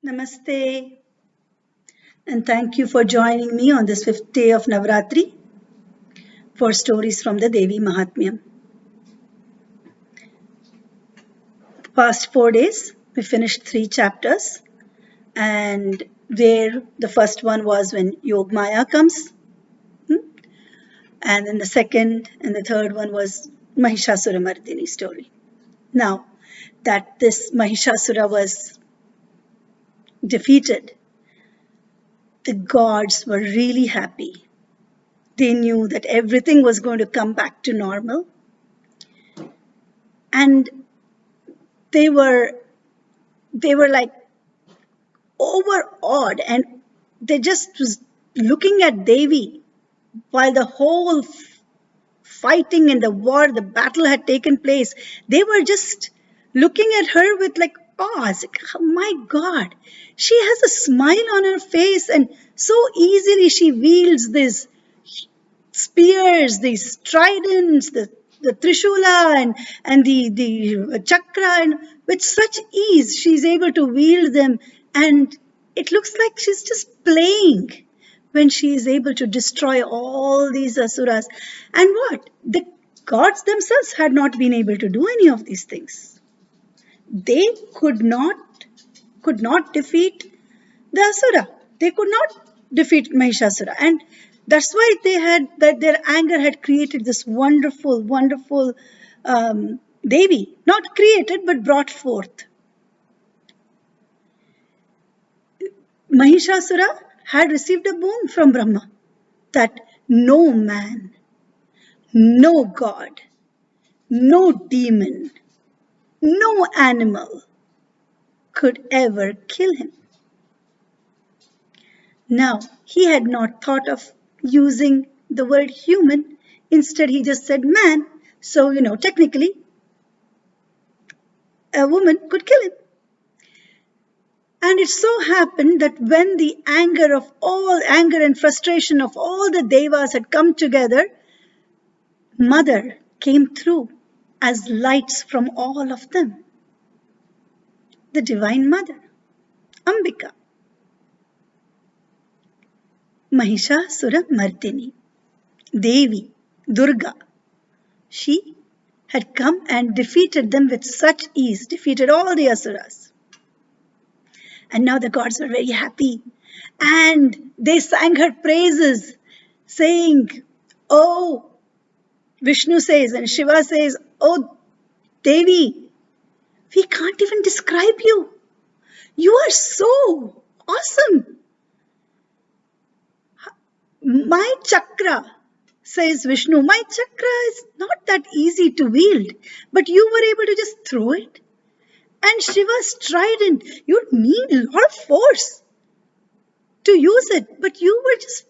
Namaste, and thank you for joining me on this fifth day of Navratri for stories from the Devi Mahatmayam. The past 4 days, we finished 3 chapters, and where the first one was when Yogmaya comes, and then the second and the third one was Mahishasura Mardini story. Now that this Mahishasura was defeated, the gods were really happy. They knew that everything was going to come back to normal. And they were like overawed, and they just was looking at Devi while the whole fighting and the war, the battle had taken place. They were just looking at her with like awe. Like, oh my God, she has a smile on her face, and so easily she wields these spears, these tridents, the trishula and the chakra, and with such ease she's able to wield them, and it looks like she's just playing when she is able to destroy all these asuras. And what? The gods themselves had not been able to do any of these things. They could not defeat the asura. They could not defeat Mahishasura, and that's why their anger had created this wonderful Devi, not created but brought forth. Mahishasura had received a boon from Brahma that no man, no god, no demon, no animal could ever kill him. Now, he had not thought of using the word human. Instead, he just said man. So, technically, a woman could kill him. And it so happened that when the anger and frustration of all the devas had come together, Mother came through as lights from all of them. The Divine Mother, Ambika. Mahishasura Mardini, Devi, Durga. She had come and defeated them with such ease, defeated all the asuras. And now the gods were very happy, and they sang her praises, saying, oh, Vishnu says and Shiva says, oh, Devi, we can't even describe you. You are so awesome. My chakra, says Vishnu, my chakra is not that easy to wield, but you were able to just throw it. And Shiva's trident, you need a lot of force to use it, but you were just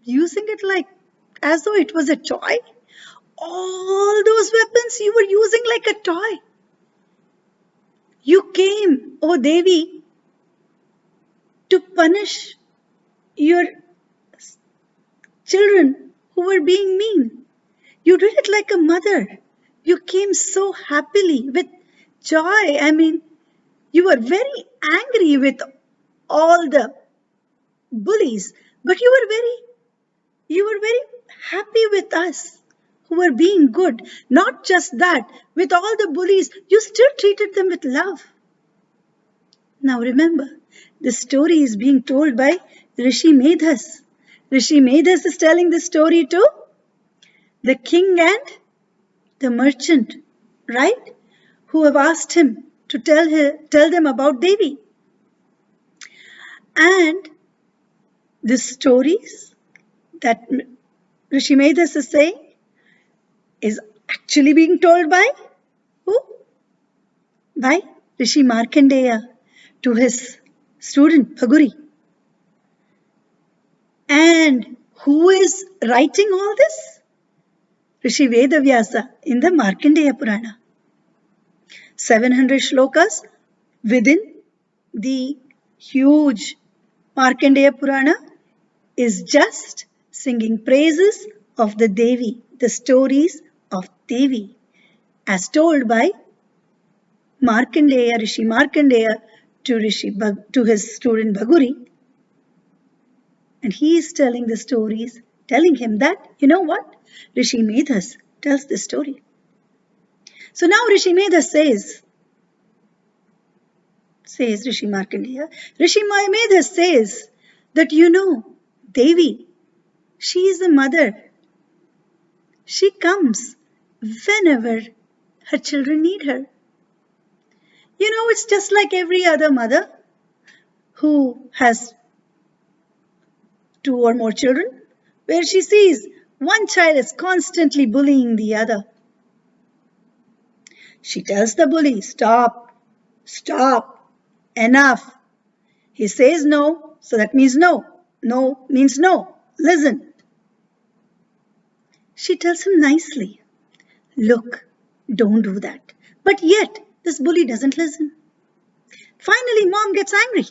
using it like as though it was a toy. All those weapons you were using like a toy. You came, oh Devi, to punish your children who were being mean. You did it like a mother. You came so happily with joy. I mean, you were very angry with all the bullies, but you were very happy with us who were being good. Not just that, with all the bullies, you still treated them with love. Now remember, the story is being told by Rishi Medhas. Rishi Medhas is telling this story to the king and the merchant, right? Who have asked him to tell them about Devi. And the stories that Rishi Medhas is saying is actually being told by who? By Rishi Markandeya to his student Phaguri. And who is writing all this? Rishi Vedavyasa in the Markandeya Purana. 700 shlokas within the huge Markandeya Purana is just singing praises of the Devi, the stories of Devi, as told by Markandeya, Rishi Markandeya, to to his student Bhaguri, and he is telling the stories, telling him that, you know what? Rishi Medhas tells this story. So now Rishi Medhas says Rishi Markandeya, Rishi Medhas says that, you know, Devi, she is a mother. She comes whenever her children need her. You know, it's just like every other mother who has 2 or more children, where she sees one child is constantly bullying the other. She tells the bully, stop, stop, enough. He says no, so that means no. No means no. Listen. She tells him nicely, look, don't do that. But yet, this bully doesn't listen. Finally, mom gets angry.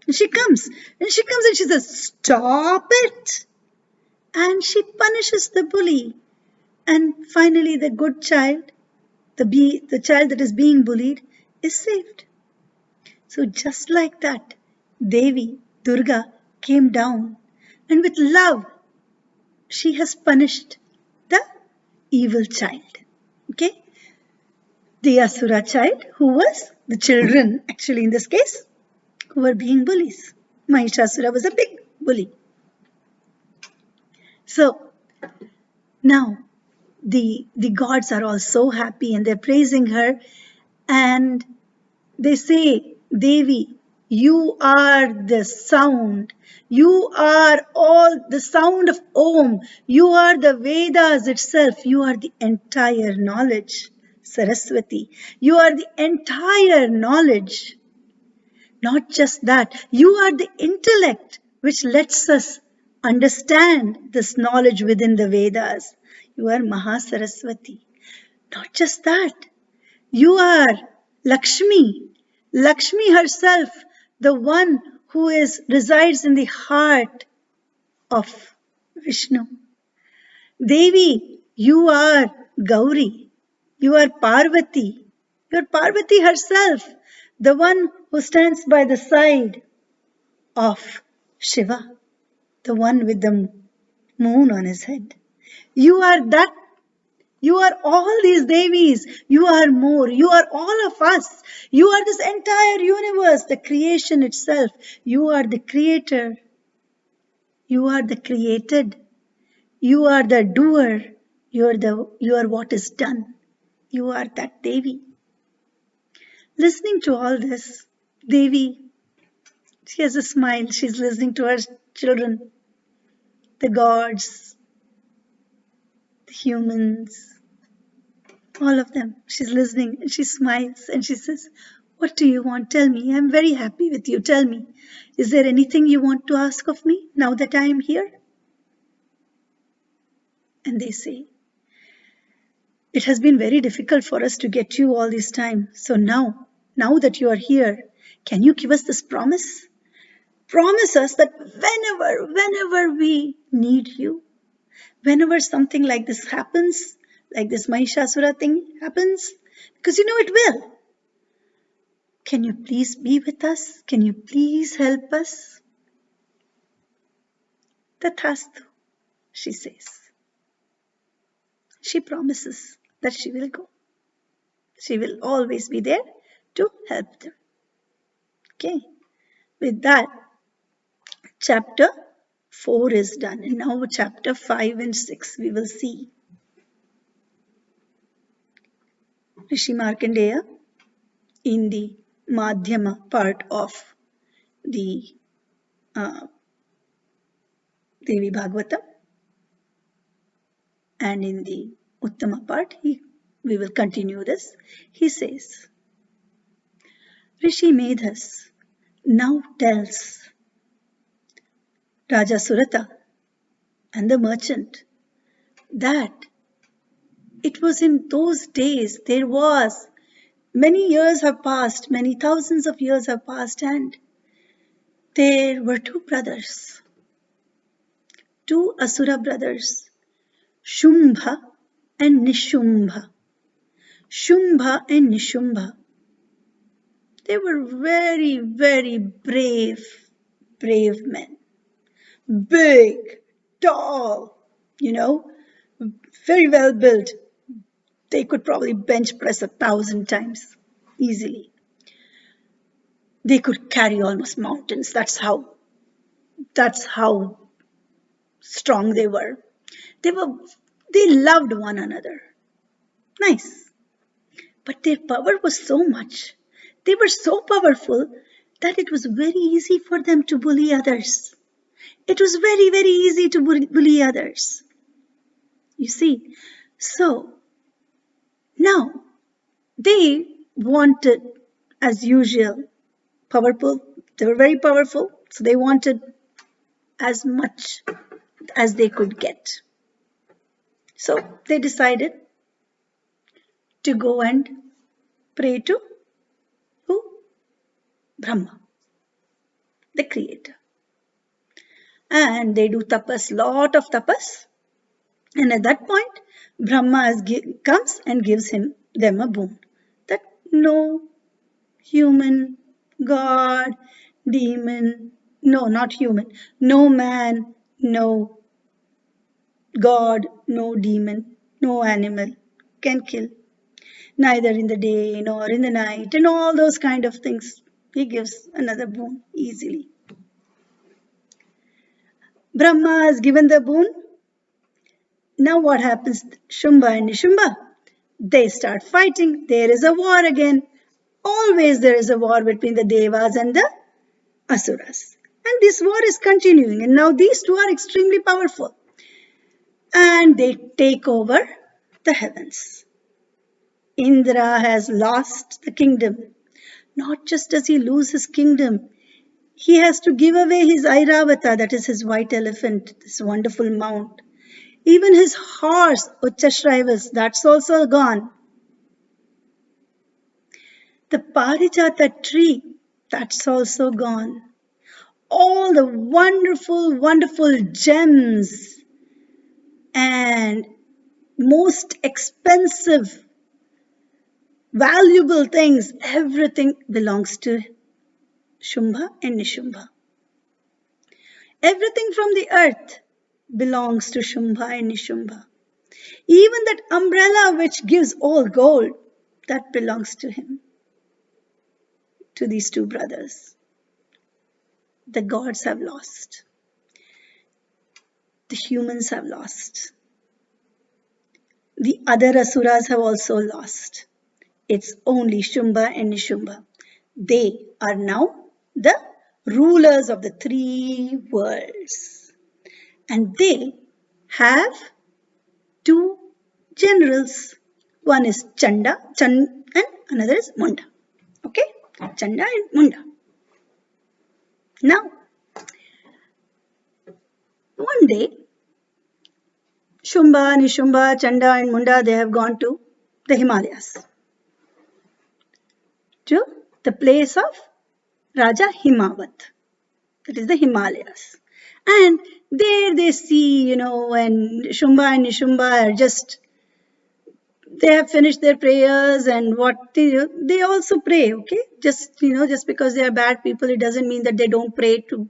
And she comes. And she says, stop it. And she punishes the bully. And finally, the good child, the child that is being bullied, is saved. So just like that, Devi, Durga, came down. And with love, she has punished the evil child. Okay? The Asura child, who was the children, actually in this case, who were being bullies. Mahishasura was a big bully. So now the gods are all so happy and they're praising her, and they say, Devi, you are the sound. You are all the sound of Om. You are the Vedas itself. You are the entire knowledge. Saraswati, you are the entire knowledge. Not just that, you are the intellect which lets us understand this knowledge within the Vedas. You are Mahasaraswati. Not just that, you are Lakshmi. Lakshmi herself, the one who resides in the heart of Vishnu. Devi, you are Gauri. You are Parvati. You are Parvati herself, the one who stands by the side of Shiva, the one with the moon on his head. You are that. You are all these Devis. You are more. You are all of us. You are this entire universe, the creation itself. You are the creator. You are the created. You are the doer. You are what is done. You are that Devi. Listening to all this, Devi, she has a smile. She's listening to her children, the gods, the humans, all of them. She's listening and she smiles and she says, what do you want? Tell me. I'm very happy with you. Tell me. Is there anything you want to ask of me now that I am here? And they say, it has been very difficult for us to get you all this time. So now that you are here, can you give us this promise? Promise us that whenever we need you, whenever something like this happens, like this Mahishasura thing happens, because you know it will, can you please be with us? Can you please help us? Tathastu, she says. She promises that she will go. She will always be there to help them. Okay, with that, chapter 4 is done. And now chapter 5 and 6 we will see. Rishi Markandeya in the Madhyama part of the Devi Bhagavatam, and in the Uttama part we will continue this. He says, Rishi Medhas now tells Raja Surata and the merchant that it was in those days, many years have passed, many thousands of years have passed, and there were 2 brothers, 2 Asura brothers, Shumbha and Nishumbha. Shumbha and Nishumbha. They were very, very brave men. Big, tall, very well built. They could probably bench press 1,000 times easily. They could carry almost mountains. That's how strong they were. They loved one another. Nice. But their power was so much. They were so powerful that it was very easy for them to bully others. It was very, very easy to bully others. You see, so now they wanted, as usual, powerful. They were very powerful, so they wanted as much as they could get. So they decided to go and pray to who? Brahma, the creator. And they do tapas, lot of tapas. And at that point, Brahma comes and gives them a boon. That no human, God, demon, no, not human, no man, no God, no demon, no animal can kill. Neither in the day nor in the night and all those kind of things. He gives another boon easily. Brahma has given the boon. Now what happens? Shumbha and Nishumbha, they start fighting. There is a war again. Always there is a war between the Devas and the Asuras. And this war is continuing. And now these two are extremely powerful. And they take over the heavens. Indra has lost the kingdom. Not just does he lose his kingdom, he has to give away his Airavata, that is his white elephant, this wonderful mount. Even his horse, Uchashrayavas, that's also gone. The Parijata tree, that's also gone. All the wonderful, wonderful gems and most expensive, valuable things, everything belongs to Shumbha and Nishumbha. Everything from the earth belongs to Shumbha and Nishumbha. Even that umbrella which gives all gold, that belongs to him, to these two brothers. The gods have lost. The humans have lost. The other asuras have also lost. It's only Shumbha and Nishumbha. They are now the rulers of the three worlds. And they have two generals. One is Chanda, and another is Munda. Okay? Chanda and Munda. Now, one day, Shumbha, Nishumbha, Chanda and Munda, they have gone to the Himalayas. To the place of Raja Himavat. That is the Himalayas. And there they see, and Shumbha and Nishumbha are just, they have finished their prayers and what they also pray, okay? Just because they are bad people, it doesn't mean that they don't pray to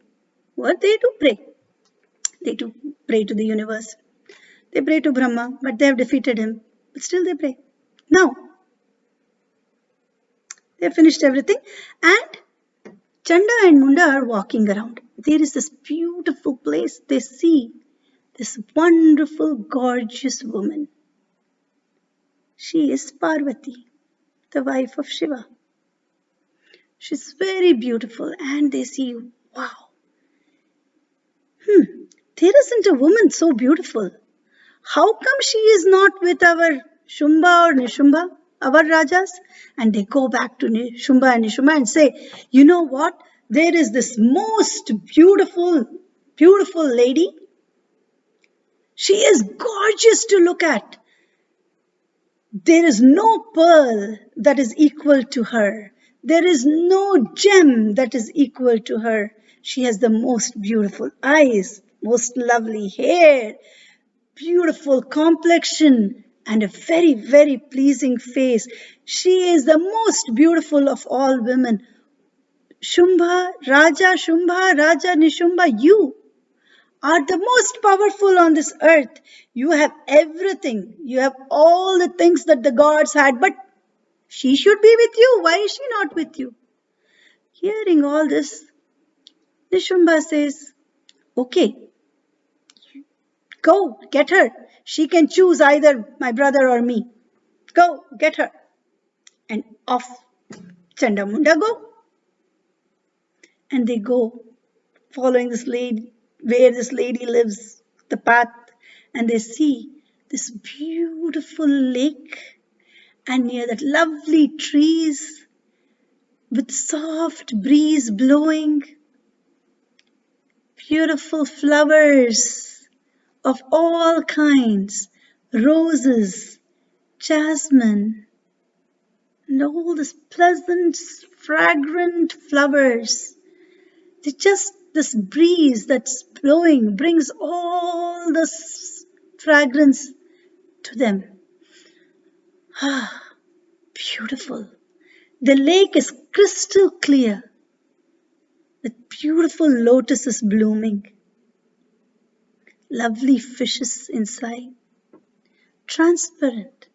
what they do pray. They do pray to the universe. They pray to Brahma, but they have defeated him. But still they pray. Now, they have finished everything and Chanda and Munda are walking around. There is this beautiful place. They see this wonderful, gorgeous woman. She is Parvati, the wife of Shiva. She's very beautiful and they see, wow, there isn't a woman so beautiful. How come she is not with our Shumbha or Nishumbha, our Rajas? And they go back to Shumbha and Nishumbha and say, you know what? There is this most beautiful, beautiful lady. She is gorgeous to look at. There is no pearl that is equal to her. There is no gem that is equal to her. She has the most beautiful eyes, most lovely hair, beautiful complexion, and a very, very pleasing face. She is the most beautiful of all women. Shumbha, Raja Nishumbha, you are the most powerful on this earth. You have everything. You have all the things that the gods had, but she should be with you. Why is she not with you? Hearing all this, Nishumbha says, okay, go, get her. She can choose either my brother or me. Go, get her. And off Chanda Munda go. And they go, following this lady, where this lady lives, the path, and they see this beautiful lake, and near that lovely trees with soft breeze blowing, beautiful flowers of all kinds, roses, jasmine, and all these pleasant, fragrant flowers. They just, this breeze that's blowing brings all this fragrance to them. Ah, beautiful. The lake is crystal clear with beautiful lotuses blooming, lovely fishes inside, transparent.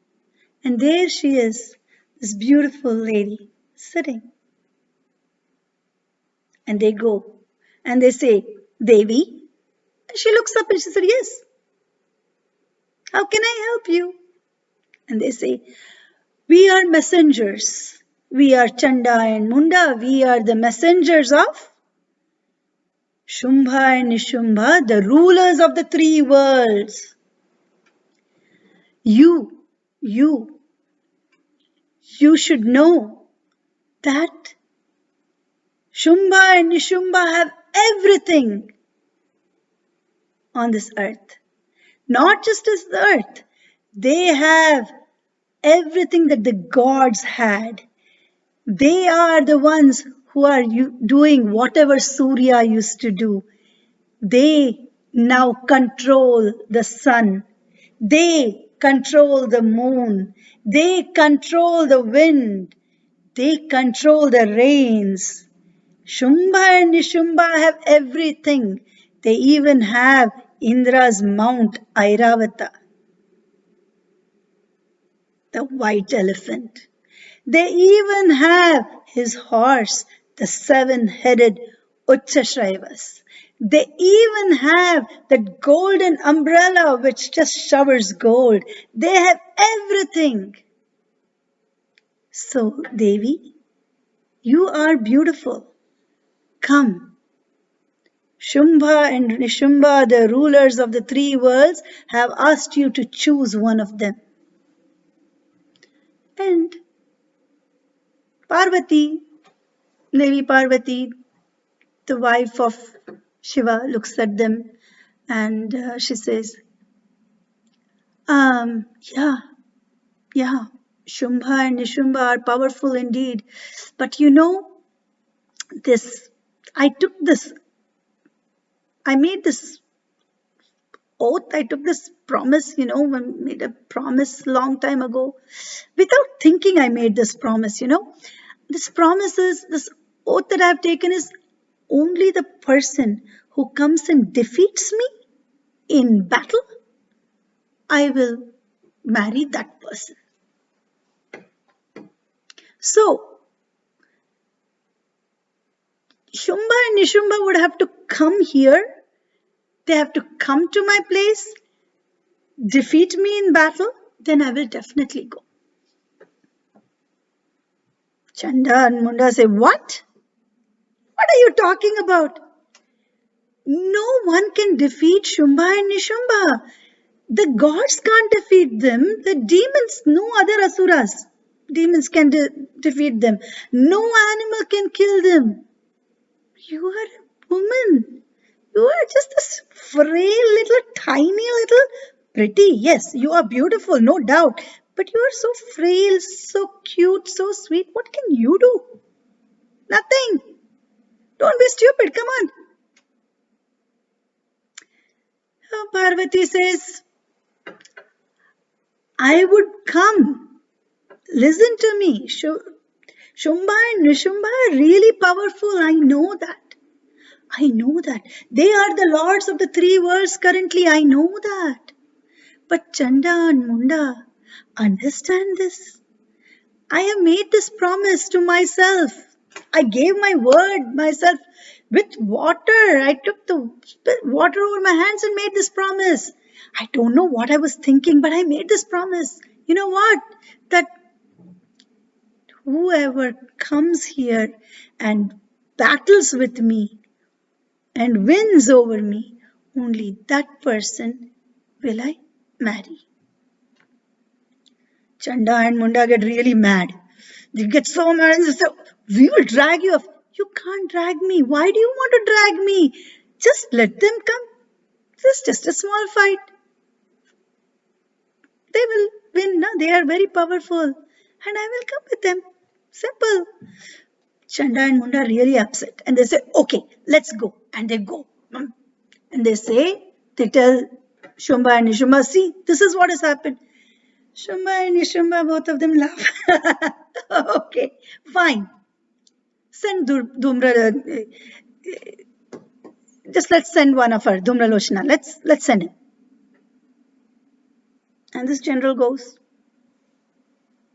And there she is, this beautiful lady sitting. And they go and they say, Devi. And she looks up and she said, yes, how can I help you? And they say, we are messengers. We are Chanda and Munda. We are the messengers of Shumbha and Nishumbha, the rulers of the three worlds. You, you, you should know that Shumbha and Nishumbha have everything on this earth. Not just as the earth, they have everything that the gods had. They are the ones who are doing whatever Surya used to do. They now control the sun. They control the moon. They control the wind. They control the rains. Shumbha and Nishumbha have everything. They even have Indra's mount Airavata, the white elephant. They even have his horse, the seven-headed Uchchasraivas. They even have that golden umbrella which just showers gold. They have everything. So, Devi, you are beautiful. Come. Shumbha and Nishumbha, the rulers of the three worlds, have asked you to choose one of them. And Parvati, Devi Parvati, the wife of Shiva, looks at them and she says, yeah, Shumbha and Nishumbha are powerful indeed. But you know, this, I made this oath, I took this promise, made a promise long time ago. Without thinking, I made this promise, This promise is, this oath that I've taken is only the person who comes and defeats me in battle, I will marry that person. So, Shumbha and Nishumbha would have to come here. They have to come to my place, defeat me in battle, then I will definitely go. Chanda and Munda say, what? What are you talking about? No one can defeat Shumbha and Nishumbha. The gods can't defeat them. The demons, no other asuras, demons can defeat them. No animal can kill them. You are a woman. You are just this frail little, tiny little, pretty. Yes, you are beautiful, no doubt. But you are so frail, so cute, so sweet. What can you do? Nothing. Don't be stupid. Come on. Parvati says, I would come. Listen to me. Shumbha and Nishumbha are really powerful. I know that. I know that. They are the lords of the three worlds currently. I know that. But Chanda and Munda, understand this. I have made this promise to myself. I gave my word myself with water. I took the water over my hands and made this promise. I don't know what I was thinking, but I made this promise. You know what? That whoever comes here and battles with me and wins over me, only that person will I marry. Chanda and Munda get really mad. They get so mad and they say, we will drag you off. You can't drag me. Why do you want to drag me? Just let them come. This is just a small fight. They will win. No? They are very powerful. And I will come with them. Simple. Chanda and Munda are really upset. And they say, okay, let's go. And they go. And they tell Shumbha and Nishumbha, see, this is what has happened. Shumbha and Nishumbha, both of them laugh. Okay, fine. Send Dhumra. Just let's send one of her, Dhumra Lochana. Let's send him. And this general goes.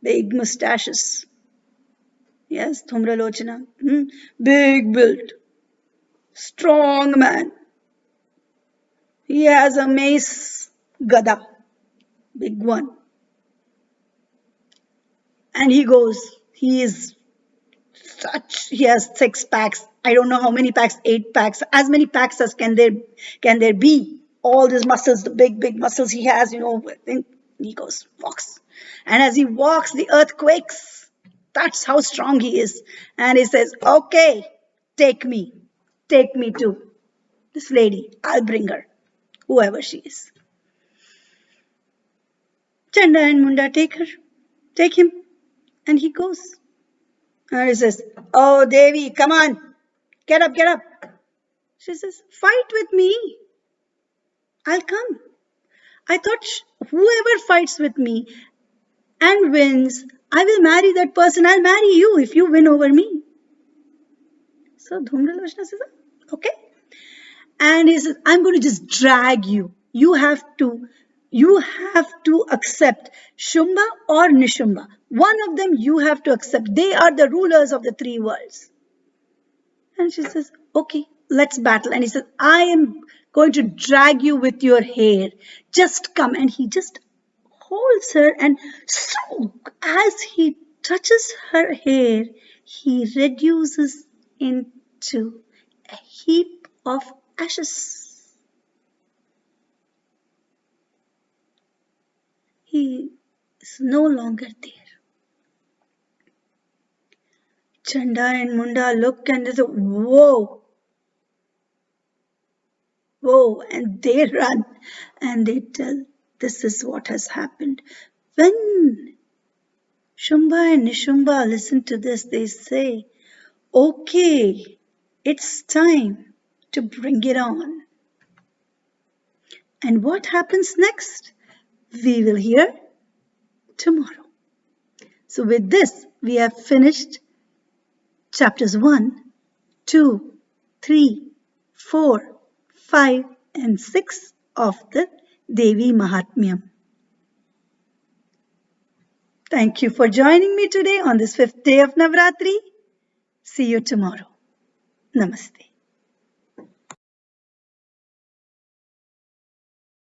Big mustaches. Yes, Dhumra Lochana. Big build. Strong man. He has a mace gada. Big one. And he goes. He has 6 packs. I don't know how many packs, 8 packs, as many packs as can there be. All these muscles, the big muscles he has, and he walks. And as he walks, the earth quakes. That's how strong he is. And he says, okay, take me to this lady. I'll bring her, whoever she is. Chanda and Munda take him, and he goes. And he says, oh, Devi, come on, get up. She says, fight with me. I'll come. I thought whoever fights with me and wins, I will marry that person. I'll marry you if you win over me. So Dhumra Lochana says, okay. And he says, I'm going to just drag you. You have to accept Shumbha or Nishumbha. One of them you have to accept. They are the rulers of the three worlds. And she says, okay, let's battle. And he says, I am going to drag you with your hair. Just come. And he just holds her, and so as he touches her hair, he reduces into a heap of ashes. He is no longer there. Chanda and Munda look and they say, whoa, and they run and they tell, this is what has happened. When Shumbha and Nishumbha listen to this, they say, okay, it's time to bring it on. And what happens next? We will hear tomorrow. So with this, we have finished chapters 1, 2, 3, 4, 5, and 6 of the Devi Mahatmayam. Thank you for joining me today on this 5th day of Navratri. See you tomorrow. Namaste.